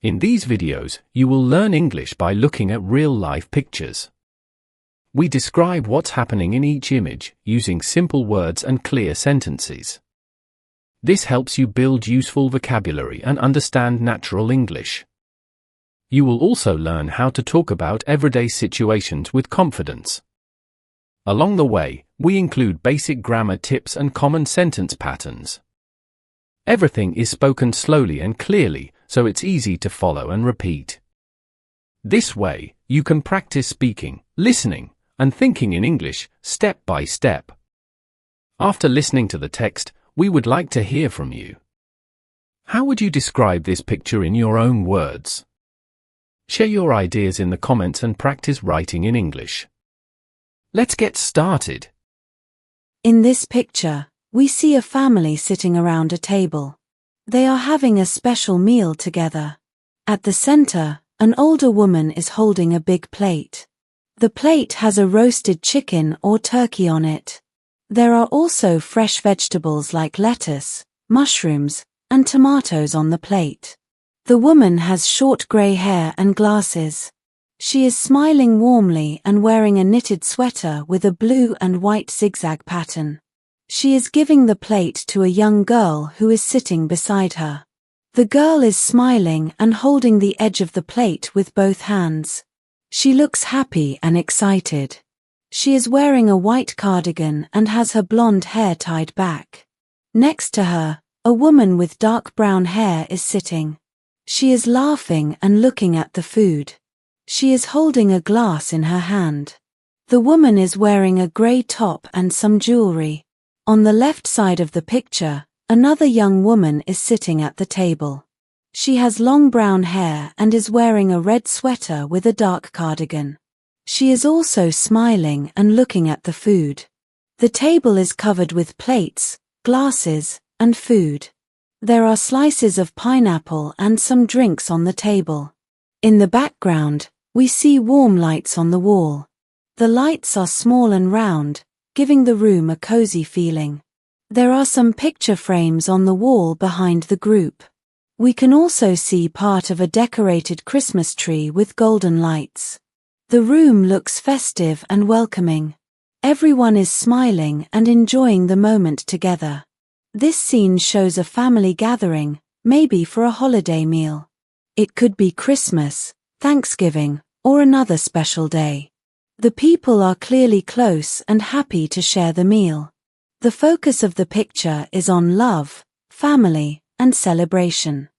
In these videos, you will learn English by looking at real-life pictures. We describe what's happening in each image, using simple words and clear sentences. This helps you build useful vocabulary and understand natural English. You will also learn how to talk about everyday situations with confidence. Along the way, we include basic grammar tips and common sentence patterns. Everything is spoken slowly and clearly, so it's easy to follow and repeat. This way, you can practice speaking, listening, and thinking in English, step by step. After listening to the text, we would like to hear from you. How would you describe this picture in your own words? Share your ideas in the comments and practice writing in English. Let's get started. In this picture, we see a family sitting around a table. They are having a special meal together. At the center, an older woman is holding a big plate. The plate has a roasted chicken or turkey on it. There are also fresh vegetables like lettuce, mushrooms, and tomatoes on the plate. The woman has short gray hair and glasses. She is smiling warmly and wearing a knitted sweater with a blue and white zigzag pattern. She is giving the plate to a young girl who is sitting beside her. The girl is smiling and holding the edge of the plate with both hands. She looks happy and excited. She is wearing a white cardigan and has her blonde hair tied back. Next to her, a woman with dark brown hair is sitting. She is laughing and looking at the food. She is holding a glass in her hand. The woman is wearing a gray top and some jewelry. On the left side of the picture, another young woman is sitting at the table. She has long brown hair and is wearing a red sweater with a dark cardigan. She is also smiling and looking at the food. The table is covered with plates, glasses, and food. There are slices of pineapple and some drinks on the table. In the background, we see warm lights on the wall. The lights are small and round, giving the room a cozy feeling. There are some picture frames on the wall behind the group. We can also see part of a decorated Christmas tree with golden lights. The room looks festive and welcoming. Everyone is smiling and enjoying the moment together. This scene shows a family gathering, maybe for a holiday meal. It could be Christmas, Thanksgiving, or another special day. The people are clearly close and happy to share the meal. The focus of the picture is on love, family, and celebration.